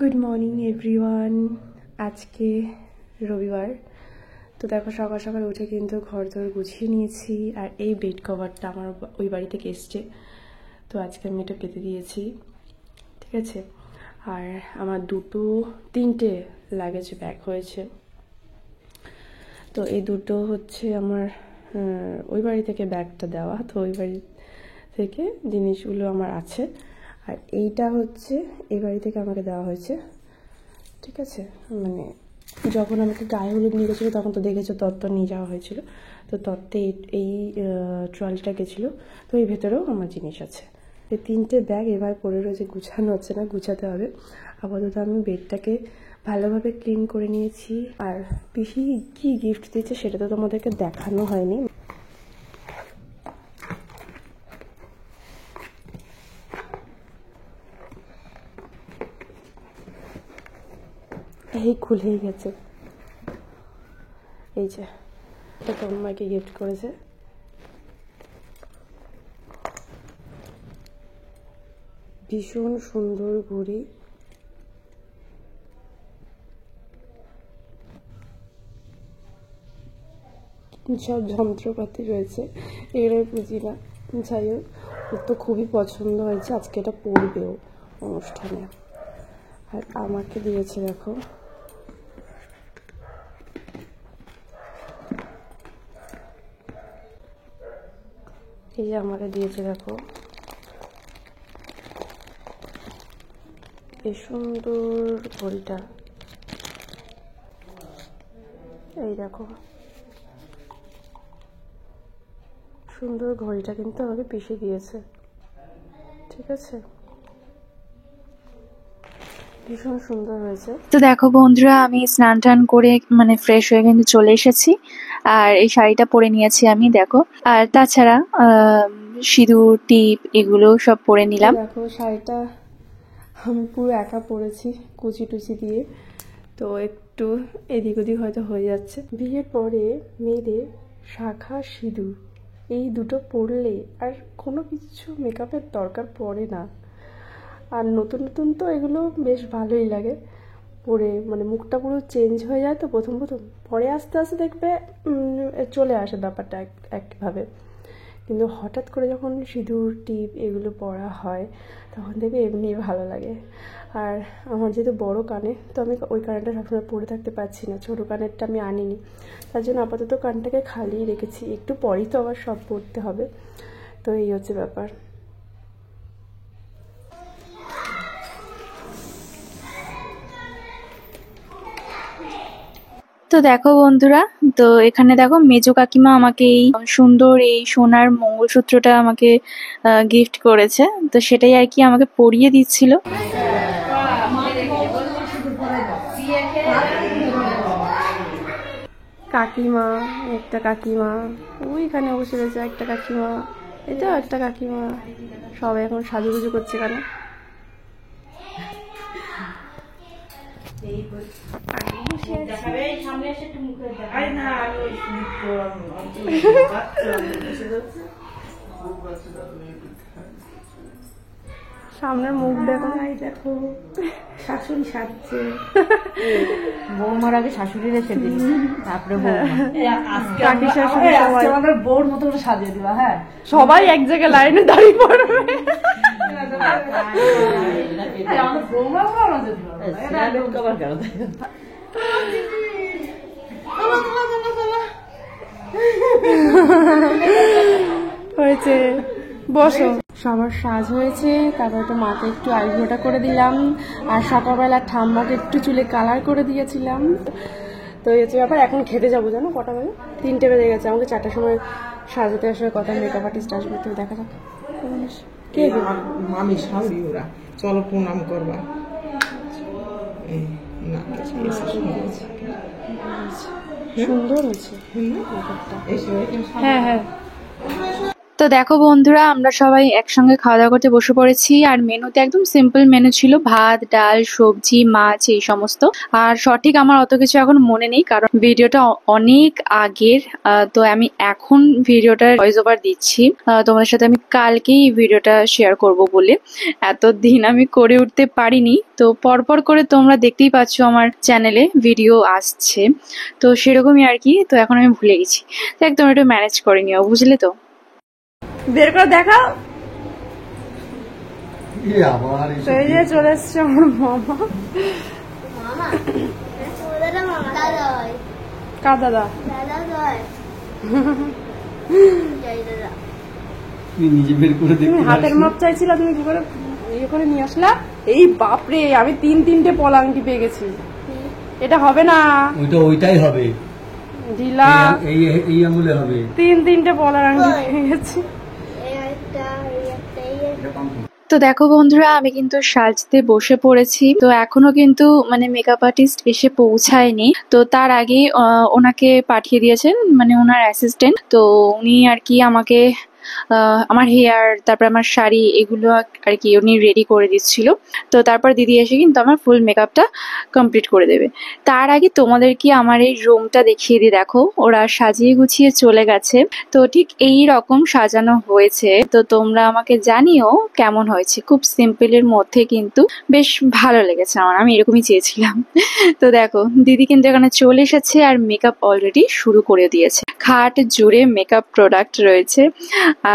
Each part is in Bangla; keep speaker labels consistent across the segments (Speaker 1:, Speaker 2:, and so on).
Speaker 1: Good morning everyone. আজকে রবিবার, তো দেখো সকাল সকাল উঠে কিন্তু ঘর দর গুছিয়ে নিয়েছি। আর এই বেড কভারটা আমার ওই বাড়ি থেকে এসছে, তো আজকে আমি এটা পেতে দিয়েছি, ঠিক আছে। আর আমার তিনটে লাগেজ ব্যাগ হয়েছে, তো এই দুটো হচ্ছে আমার ওই বাড়ি থেকে ব্যাগটা দেওয়া, তো ওই বাড়ি থেকে জিনিসগুলো আমার আছে। আর এইটা হচ্ছে এই বাড়ি থেকে আমাকে দেওয়া হয়েছে, ঠিক আছে। মানে যখন আমাকে গায়ে হলুদ নিয়ে গেছিলো তখন তো দেখেছো তত্ত্ব নিয়ে যাওয়া হয়েছিল, তো তত্ত্বে এই ট্রলিটা গেছিলো, তো এই ভেতরেও আমার জিনিস আছে। এই তিনটে ব্যাগ এবার পড়ে রয়েছে, গুছানো হচ্ছে না, গুছাতে হবে। আপাতত আমি বেডটাকে ভালোভাবে ক্লিন করে নিয়েছি। আর পিসি কি গিফট দিয়েছে সেটা তো তোমাদেরকে দেখানো হয়নি। এই খুলেই গেছে, এই যে এটা তন্ময়কে গিফট করেছে। ভীষণ সুন্দর ঘড়ি, সব যন্ত্রপাতি রয়েছে, এগুলোই বুঝি না। যাই হোক, ওর তো খুবই পছন্দ হয়েছে, আজকে এটা পরবেও অনুষ্ঠানে। আর আমাকে দিয়েছে দেখো এই যে আমাকে দিয়েছে দেখো এই সুন্দর ঘড়িটা, এই দেখো সুন্দর ঘড়িটা কিন্তু আমাকে পিসে দিয়েছে, ঠিক আছে। ভীষণ সুন্দর হয়েছে।
Speaker 2: তো দেখো বন্ধুরা, আমি স্নান টান করে মানে ফ্রেশ হয়ে কিন্তু চলে এসেছি। আর এই শাড়িটা পরে নিয়েছি আমি, দেখো। আর তাছাড়া সিঁদুর টিপ এগুলো সব পরে নিলাম।
Speaker 1: দেখো শাড়িটা আমি পুরো একা পরেছি কুচি টুচি দিয়ে, তো একটু এদিক ওদিক হয়তো হয়ে যাচ্ছে। বিয়ের পরে মেয়েদের শাখা সিঁদুর এই দুটো পরলে আর কোনো কিছু মেকআপের দরকার পড়ে না। আর নতুন নতুন তো এগুলো বেশ ভালোই লাগে পরে, মানে মুখটা পুরো চেঞ্জ হয়ে যায় তো প্রথম প্রথম, পরে আস্তে আস্তে দেখবে চলে আসে ব্যাপারটা একভাবে। কিন্তু হঠাৎ করে যখন সিঁদুর টিপ এগুলো পরা হয় তখন দেখবে এমনি ভালো লাগে। আর আমার যেহেতু বড় কানে, তো আমি ওই কানেরটা সবসময় পরে থাকতে পারছি না, ছোটো কানেরটা আমি আনিনি, তার জন্য আপাতত কানটাকে খালিই রেখেছি। একটু পরেই তো আবার সব পরতে হবে, তো এই হচ্ছে ব্যাপার।
Speaker 2: তো দেখো বন্ধুরা, তো এখানে দেখো মেজো কাকিমা আমাকে এই সুন্দর এই সোনার মঙ্গলসূত্রটা আমাকে গিফট করেছে, তো সেটাই আর কি আমাকে পরিয়ে দিচ্ছিল।
Speaker 1: কাকিমা, একটা কাকিমা ওইখানে বসে রয়েছে, একটা কাকিমা, এটা একটা কাকিমা, সবাই এখন সাজুগুজু করছে কেন। সামনের মুখ দেখো, দেখো শাশুড়ি সাজছে,
Speaker 3: বৌমার আগে শাশুড়ি রেখে দিই, তারপরে
Speaker 1: কাকি শাশুড়ি
Speaker 3: আমাদের বউর মতো করে সাজিয়ে দিবা। হ্যাঁ,
Speaker 1: সবাই এক জায়গায় লাইনে দাঁড়িয়ে পড়বে। হয়েছে, বসো। সবার সাজ হয়েছে, তারপরে তো মাকে একটু আইব্রোটা করে দিলাম, আর সকালবেলা ঠাম্মাকে একটু চুলে কালার করে দিয়েছিলাম। তো এই হচ্ছে ব্যাপার। এখন খেতে যাবো, জানো কটা বাজে? 3টে বেজে গেছে, আমাকে 4টার সময় সাজাতে আসার কথা, মেকআপ আর্টিস্ট আসবে, তো দেখা যাক কে
Speaker 4: মামি সাউরি ওরা, চলো প্রণাম করবা।
Speaker 1: সুন্দর হয়েছে মেকআপটা। হ্যাঁ হ্যাঁ।
Speaker 2: তো দেখো বন্ধুরা, আমরা সবাই একসঙ্গে খাওয়া দাওয়া করতে বসে পড়েছি। আর মেনুতে একদম সিম্পল মেনু ছিল, ভাত, ডাল, সবজি, মাছ, এই সমস্ত। আর সঠিক আমার অত কিছু এখন মনে নেই, কারণ ভিডিওটা অনেক আগের। তো আমি এখন ভিডিওটা ভয়েস ওভার দিচ্ছি। তোমাদের সাথে আমি কালকেই ভিডিওটা শেয়ার করব বলে এতদিন আমি করে উঠতে পারিনি। তো পরপর করে তোমরা দেখতেই পাচ্ছ আমার চ্যানেলে ভিডিও আসছে, তো সেরকমই আর কি। তো এখন আমি ভুলে গেছি, তো একদম একটু ম্যানেজ করে নিও, বুঝলে তো।
Speaker 1: বের করে দেখাও। তো এই যে চলে এসছে আমার মামা। কার দাদা? তুমি হাতের মাপ চাইছিলা, তুমি কি করে ইয়ে করে নিয়ে আসলা? এই বাপরে, আমি তিনটে পলাঙ্কি পেয়ে গেছি। এটা হবে না,
Speaker 5: ওইটাই হবে,
Speaker 1: ঢিলা।
Speaker 5: এই আঙুলে হবে।
Speaker 1: তিনটে পলাঙ্কি পেয়ে গেছি।
Speaker 2: তো দেখো বন্ধুরা, আমি কিন্তু সাজতে বসে পড়েছি। তো এখনো কিন্তু মানে মেকআপ আর্টিস্ট এসে পৌঁছায়নি। তো তার আগে ওনাকে পাঠিয়ে দিয়েছেন, মানে ওনার অ্যাসিস্ট্যান্ট। তো উনি আর কি আমাকে আমার হেয়ার, তারপর আমার শাড়ি, এগুলো আর কি উনি রেডি করে দিচ্ছিল। তো তারপর দিদি এসে কিন্তু আমার ফুল মেকআপটা কমপ্লিট করে দেবে। তার আগে তোমাদেরকে আমার এই রুমটা দেখিয়ে দিই। দেখো, ওরা সাজিয়ে গুছিয়ে চলে গেছে। তো ঠিক এই রকম সাজানো হয়েছে। তো তোমরা আমাকে জানিও কেমন হয়েছে। খুব সিম্পলের মধ্যে কিন্তু বেশ ভালো লেগেছে আমার, আমি এরকমই চেয়েছিলাম। তো দেখো, দিদি কিন্তু এখানে চলে এসেছে আর মেকআপ অলরেডি শুরু করে দিয়েছে। খাট জুড়ে মেকআপ প্রোডাক্ট রয়েছে,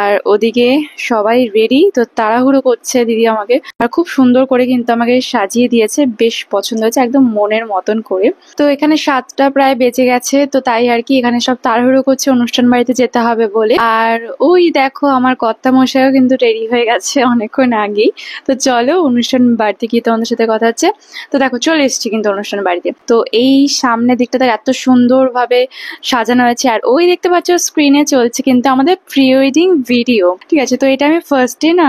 Speaker 2: আর ওদিকে সবাই রেডি। তো তাড়াহুড়ো করছে দিদি আমাকে, আর খুব সুন্দর করে কিন্তু আমাকে সাজিয়ে দিয়েছে, বেশ পছন্দ হয়েছে, একদম মনের মতন করে। তো এখানে 7টা প্রায় বেজে গেছে। তো তাই আর কি এখানে সব তাড়াহুড়ো করছে অনুষ্ঠান বাড়িতে যেতে হবে বলে। আর ওই দেখো, আমার কর্তা মশাইও কিন্তু রেডি হয়ে গেছে অনেকক্ষণ আগেই। তো চলো অনুষ্ঠান বাড়িতে গিয়ে তোমাদের সাথে কথা হচ্ছে। তো দেখো, চলে এসেছি কিন্তু অনুষ্ঠান বাড়িতে। তো এই সামনের দিকটা এত সুন্দর ভাবে সাজানো হয়েছে। আর ওই দেখতে পাচ্ছ স্ক্রিনে চলছে কিন্তু আমাদের প্রি ওয়েডিং ভিডিও, ঠিক আছে। তো এটা আমি ফার্স্ট ডে না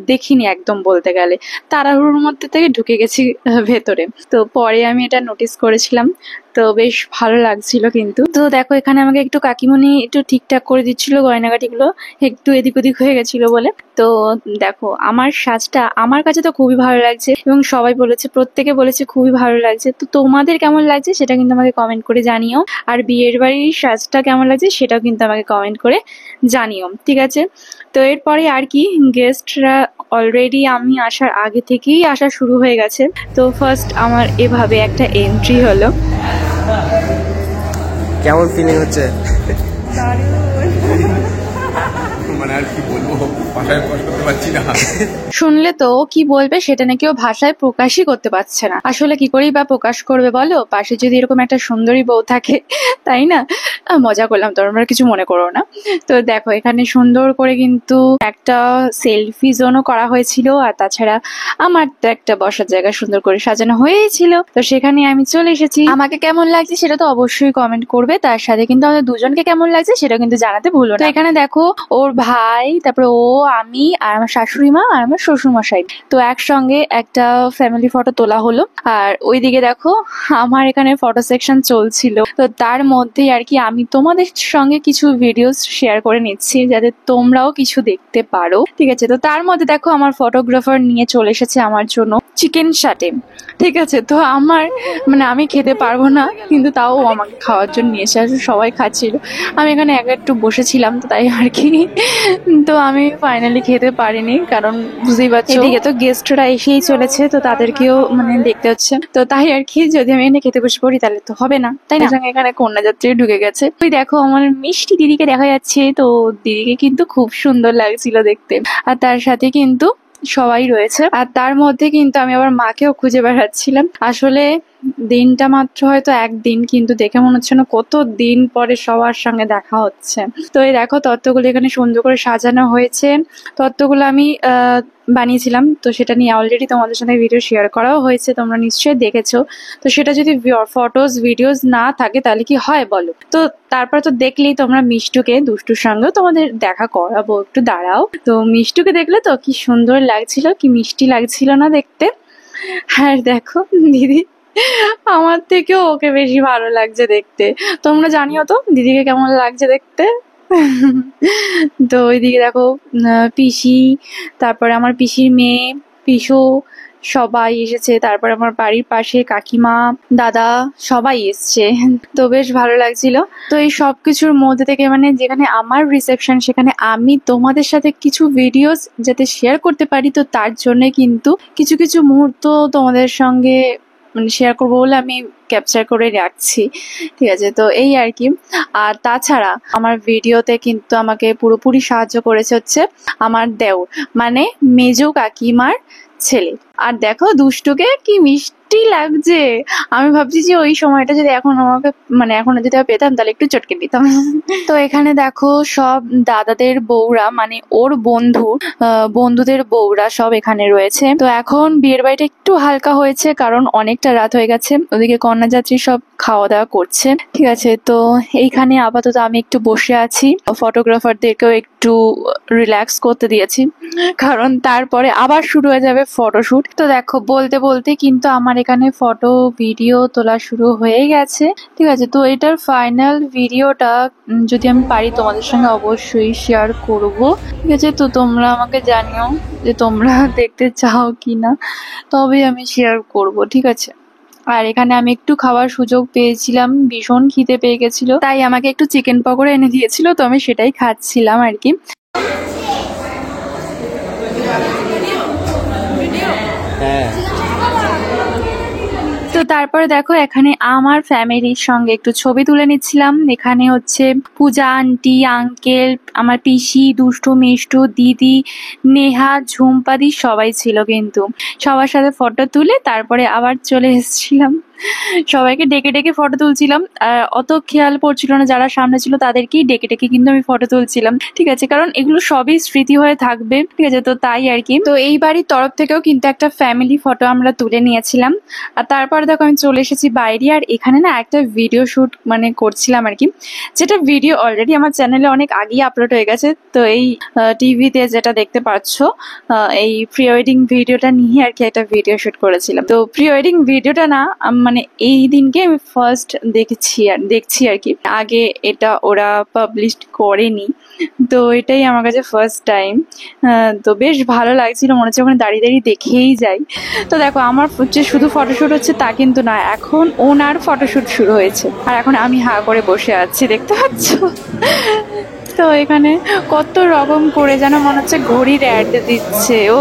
Speaker 2: দেখিনি একদম, বলতে গেলে তাড়াহুড়োর মধ্যে থেকে ঢুকে গেছি ভেতরে। তো পরে আমি এটা নোটিস করেছিলাম, তো বেশ ভালো লাগছিল কিন্তু। তো দেখো, এখানে আমাকে একটু কাকিমণি একটু ঠিকঠাক করে দিচ্ছিল, গয়নাগাটিগুলো একটু এদিক ওদিক হয়ে গেছিল বলে। তো দেখো, আমার সাজটা আমার কাছে তো খুবই ভালো লাগছে, এবং সবাই বলেছে, প্রত্যেকে বলেছে খুবই ভালো লাগছে। তো তোমাদের কেমন লাগছে সেটা কিন্তু আমাকে কমেন্ট করে জানিও। আর বিয়ের বাড়ির সাজটা কেমন লাগছে সেটাও কিন্তু আমাকে কমেন্ট করে জানিও, ঠিক আছে। তো এরপরে আর কি গেস্টরা অলরেডি আমি আসার আগে থেকেই আসা শুরু হয়ে গেছে। তো ফার্স্ট আমার এভাবে একটা এন্ট্রি হলো।
Speaker 6: কেমন ফিলিং হচ্ছে?
Speaker 5: মানে আর কি বলবো, ভাষায় প্রকাশ করতে পারছি না।
Speaker 2: শুনলে তো কি বলবে, সেটা নাকি ও ভাষায় প্রকাশই করতে পারছে না। আসলে কি করেই বা প্রকাশ করবে বলো, পাশে যদি এরকম একটা সুন্দরী বউ থাকে, তাই না? মজা করলাম, তোমরা কিছু মনে করো না। তো দেখো, এখানে সুন্দর করে কিন্তু একটা সেলফি জোনও করা হয়েছিল। আর তাছাড়া আমার তো একটা বসার জায়গা সুন্দর করে সাজানো হয়েছিল। তো সেখানে আমি চলে এসেছি। আমাকে কেমন লাগছে সেটা তো অবশ্যই কমেন্ট করবে, তার সাথে কিন্তু আমাদের দুজনকে কেমন লাগছে সেটা কিন্তু জানাতে ভুলো না। তো এখানে দেখো, ওর ভাই, তারপরে ও, আমি আর আমার শাশুড়ি মা আর আমার শ্বশুর মশাই, তো একসঙ্গে একটা ফ্যামিলি ফটো তোলা হলো। আর ওইদিকে দেখো, আমার এখানে ফটো সেকশন চলছিল। তো তার মধ্যেই আর কি আমি তোমাদের সঙ্গে কিছু ভিডিওস শেয়ার করে নিচ্ছি, যাতে তোমরাও কিছু দেখতে পারো, ঠিক আছে। তো তার মধ্যে দেখো, আমার ফটোগ্রাফার নিয়ে চলে এসেছে আমার জন্য চিকেন সাটে, ঠিক আছে। তো আমার মানে আমি খেতে পারবো না, কিন্তু তাও ও আমাকে খাওয়ার জন্য নিয়ে এসে সবাই খাচ্ছিল। আমি এখানে একটু বসেছিলাম, তো তাই আর কি। তো আমি ফাইনালি খেতে পারিনি, কারণ বুঝতেই পারছো এদিকে তো গেস্টরা এসেই চলেছে, তো তাদেরকেও মানে দেখতে হচ্ছে। তো তাই আর কি, যদি আমি এনে খেতে বসে পড়ি তাহলে তো হবে না, তাই না। এখানে কন্যা যাত্রী ঢুকে গেছে। তুই দেখো, আমার মিষ্টি দিদিকে দেখা যাচ্ছে। তো দিদিকে কিন্তু খুব সুন্দর লাগছিল দেখতে, আর তার সাথে কিন্তু সবাই রয়েছে। আর তার মধ্যে কিন্তু আমি আবার মাকেও খুঁজে বেড়াচ্ছিলাম। আসলে দিনটা মাত্র হয়তো একদিন, কিন্তু দেখে মনে হচ্ছে না কত দিন পরে সবার সঙ্গে দেখা হচ্ছে। তো এই দেখো, তত্ত্বগুলো এখানে সুন্দর করে সাজানো হয়েছে। তত্ত্বগুলো আমি বানিয়েছিলাম, তো সেটা নিয়ে অলরেডি তোমাদের সাথে ভিডিও শেয়ার করাও হয়েছে, তোমরা নিশ্চয়ই দেখেছো। তো সেটা যদি ফটোস ভিডিওস না থাকে তাহলে কি হয় বলো। তো তারপর তো দেখলেই তোমরা মিষ্টুকে, দুষ্টুর সঙ্গেও তোমাদের দেখা করাবো, একটু দাঁড়াও। তো মিষ্টুকে দেখলে তো কি সুন্দর লাগছিল, কি মিষ্টি লাগছিল না দেখতে। আর দেখো, দিদি আমার থেকেও ওকে বেশি ভালো লাগছে দেখতে। তোমরা জানিও তো দিদিকে কেমন লাগছে দেখতে। তো ওইদিকে দেখো পিসি, তারপরে আমার পিসির মেয়ে, পিসো সবাই এসেছে। তারপর আমার বাড়ির পাশে কাকিমা, দাদা সবাই এসছে। তো বেশ ভালো লাগছিল। তো এই সবকিছুর মধ্যে থেকে মানে যেখানে আমার রিসেপশন, সেখানে আমি তোমাদের সাথে কিছু ভিডিওস যাতে শেয়ার করতে পারি, তো তার জন্য কিন্তু কিছু কিছু মুহূর্ত তোমাদের সঙ্গে মানে শেয়ার করবো বলে আমি ক্যাপচার করে রাখছি। ঠিক আছে, তো এই আর কি। আর তাছাড়া আমার ভিডিওতে কিন্তু আমাকে পুরোপুরি সাহায্য করেছে হচ্ছে আমার দেওর, মানে মেজো কাকিমার ছেলে। আর দেখো দুষ্টুকে কি মিষ্টি লাগছে। আমি ভাবছি যে ওই সময়টা যদি এখন আমাকে মানে এখন যদি আমি পেতাম তাহলে একটু চটকে দিতাম। তো এখানে দেখো সব দাদাদের বউরা, মানে ওর বন্ধুদের বউরা সব এখানে রয়েছে। তো এখন বিয়ের বাড়িটা একটু হালকা হয়েছে কারণ অনেকটা রাত হয়ে গেছে। ওদিকে কন্যাযাত্রী সব খাওয়া দাওয়া করছে। ঠিক আছে, তো এইখানে আপাতত আমি একটু বসে আছি। ফটোগ্রাফারদেরকেও একটু রিল্যাক্স করতে দিয়েছি কারণ তারপরে আবার শুরু হয়ে যাবে ফটোশুট। তো দেখো বলতে বলতে কিন্তু আমার এখানে ফটো ভিডিও তোলা শুরু হয়ে গেছে। ঠিক আছে, তো এটার ফাইনাল ভিডিওটা যদি আমি পারি তোমাদের সঙ্গে অবশ্যই শেয়ার করব। ঠিক আছে, তো তোমরা আমাকে জানিও যে তোমরা দেখতে চাও কিনা, তবে আমি শেয়ার করব। ঠিক আছে, আর এখানে আমি একটু খাওয়ার সুযোগ পেয়েছিলাম, ভীষণ খিদে পেয়ে গেছিল, তাই আমাকে একটু চিকেন পকোড়া এনে দিয়েছিল, তো আমি সেটাই খাচ্ছিলাম আর কি। তো তারপরে দেখো এখানে আমার ফ্যামিলির সঙ্গে একটু ছবি তুলে নিচ্ছিলাম। এখানে হচ্ছে পূজা আন্টি, আঙ্কেল, আমার পিসি, দুষ্টু মিষ্টু, দিদি, নেহা, ঝুম্পাদি সবাই ছিল। কিন্তু সবার সাথে ফটো তুলে তারপরে আবার চলে এসেছিলাম। সবাইকে ডেকে ডেকে ফটো তুলছিলাম, আর অত খেয়াল পড়ছিল না যারা সামনে ছিল তাদেরকেই ডেকে ডেকে কিন্তু আমি ফটো তুলছিলাম। ঠিক আছে, কারণ এগুলো সবই স্মৃতি হয়ে থাকবে। ঠিক আছে, তো তাই আর কি। তো এই বাড়ির তরফ থেকেও কিন্তু একটা ফ্যামিলি ফটো আমরা তুলে নিয়েছিলাম। আর তারপরে দেখো আমি চলে এসেছি বাইরে, আর এখানে না একটা ভিডিও শুট মানে করছিলাম আর কি, যেটা ভিডিও অলরেডি আমার চ্যানেলে অনেক আগেই আপলোড হয়ে গেছে। তো এই টিভিতে যেটা দেখতে পাচ্ছ, এই প্রি ওয়েডিং ভিডিওটা নিয়ে আর কি একটা ভিডিও শুট করেছিলাম। তো প্রি ওয়েডিং ভিডিওটা না মানে এই দিনকে আমি ফার্স্ট দেখছি আর কি, আগে এটা ওরা পাবলিশ করেনি, তো এটাই আমার কাছে ফার্স্ট টাইম। তো বেশ ভালো লাগছিল, মনে হচ্ছে ওখানে দাঁড়িয়ে দাঁড়িয়ে দেখেই যাই। তো দেখো আমার যে শুধু ফটোশুট হচ্ছে তা কিন্তু না, এখন ওনার ফটোশুট শুরু হয়েছে, আর এখন আমি হা করে বসে আছি, দেখতে পাচ্ছ। তো এখানে কত রকম করে যেন মনে হচ্ছে ঘড়ির অ্যাড দিচ্ছে। ও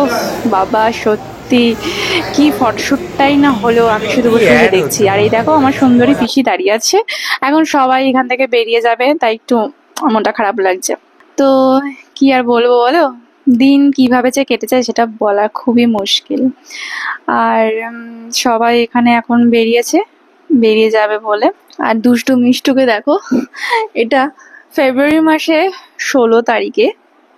Speaker 2: বাবা, সত্যি কি ফটোশুটটাই না হলো, আমি শুধু বসে বসে দেখছি। আর এই দেখো আমার সুন্দরী পিসি দাঁড়িয়ে আছে। এখন সবাই এখান থেকে বেরিয়ে যাবে, তাই একটু মনটা খারাপ লাগছে। তো কি আর বলবো বলো, দিন কিভাবে যে কেটে যায় সেটা বলা খুবই মুশকিল। আর সবাই এখানে এখন বেরিয়ে যাবে বলে। আর দুষ্টু মিষ্টুকে দেখো, এটা ফেব্রুয়ারি মাসে 16 তারিখে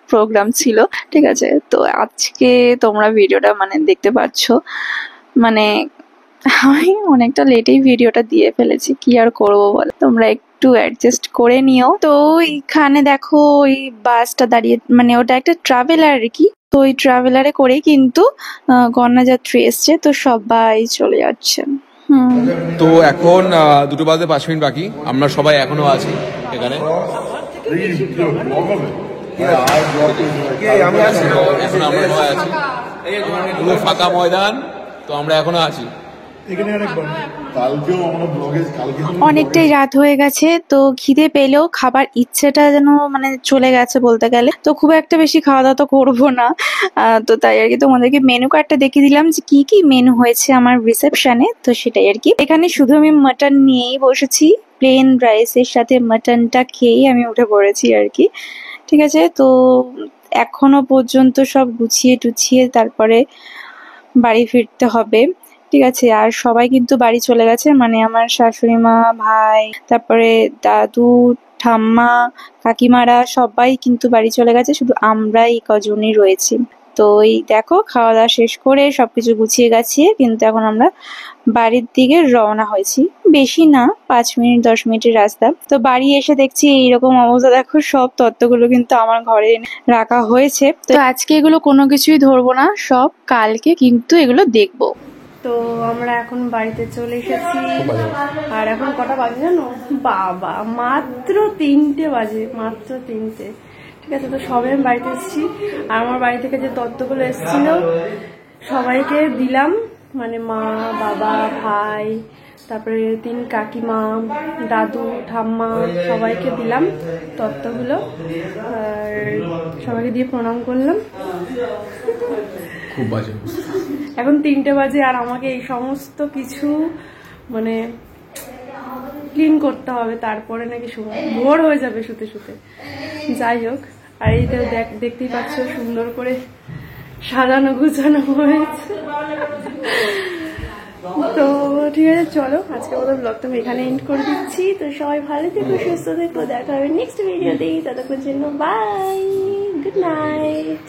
Speaker 2: প্রোগ্রাম ছিল। ঠিক আছে, তো আজকে তোমরা ভিডিওটা মানে দেখতে পাচ্ছ, মানে আমি অনেকটা লেটেই ভিডিওটা দিয়ে ফেলেছি, কি আর করবো বলো, তোমরা একটু অ্যাডজাস্ট করে নিও। তো এখানে দেখো ওই বাসটা দাঁড়িয়ে, মানে ওটা একটা ট্রাভেলার আর কি, তো ওই ট্রাভেলারে করেই কিন্তু কন্যাযাত্রী এসছে, তো সবাই চলে যাচ্ছে।
Speaker 5: তো এখন 2টো বাজতে 5 মিনিট বাকি, আমরা সবাই এখনো আছি এখানে। আমি আছি, এখন আমরা সবাই আছি, পুরো ফাঁকা ময়দান, তো আমরা এখনো আছি।
Speaker 2: অনেকটাই রাত হয়ে গেছে, তো খিদে পেলেও খাবার ইচ্ছেটা যেন মানে চলে গেছে বলতে গেলে। তো খুব একটা বেশি খাওয়া দাওয়া তো করবো না, তো তাই আর কি তোমাদেরকে মেনু কার্ডটা দেখিয়ে দিলাম যে কি কি মেনু হয়েছে আমার রিসেপশনে। তো সেটাই আর কি, এখানে শুধু আমি মাটন নিয়েই বসেছি, প্লেন রাইসের সাথে মাটনটা খেয়েই আমি উঠে পড়েছি আর কি। ঠিক আছে, তো এখনো পর্যন্ত সব গুছিয়ে টুছিয়ে তারপরে বাড়ি ফিরতে হবে। ঠিক আছে, আর সবাই কিন্তু বাড়ি চলে গেছে, মানে আমার শাশুড়ি মা, ভাই, তারপরে দাদু, ঠাম্মা, কাকিমারা সবাই কিন্তু বাড়ি চলে গেছে, শুধু আমরাই কজনই রয়েছি। তো এই দেখো খাওয়া দাওয়া শেষ করে সবকিছু গুছিয়ে গাছিয়ে কিন্তু এখন আমরা বাড়ির দিকে রওনা হয়েছি। বেশি না, 5 মিনিট 10 মিনিটের রাস্তা। তো বাড়ি এসে দেখছি এইরকম অবস্থা, দেখো সব তত্ত্বগুলো কিন্তু আমার ঘরে এনে রাখা হয়েছে। তো আজকে এগুলো কোনো কিছুই ধরবো না, সব কালকে কিন্তু এগুলো দেখবো।
Speaker 1: তো আমরা এখন বাড়িতে চলে এসেছি। আর এখন কটা বাজে জানো? বাবা, মাত্র 3টে বাজে, মাত্র 3টে। ঠিক আছে, তো সবে আমি বাড়িতে এসেছি। আর আমার বাড়ি থেকে যে তত্ত্বগুলো এসেছিল সবাইকে দিলাম, মানে মা, বাবা, ভাই, তারপরে 3 কাকিমা, দাদু, ঠাম্মা, সবাইকে দিলাম তত্ত্বগুলো। আর সবাইকে দিয়ে প্রণাম করলাম।
Speaker 5: খুব বাজে।
Speaker 1: এখন 3টে বাজে আর আমাকে এই সমস্ত কিছু মানে ক্লিন করতে হবে, তারপরে নাকি ভোর হয়ে যাবে শুতে শুতে। যাই হোক, আর এই তো দেখতেই পাচ্ছ সুন্দর করে সাজানো গুছানো হয়েছে। তো ঠিক আছে, চলো আজকের মতো ব্লগটা আমি এখানে এন্ড করে দিচ্ছি। তো সবাই ভালো থেকো, সুস্থ থেকো, দেখা হবে নেক্সট ভিডিওতেই। ততক্ষণ জন্য বাই, গুড নাইট।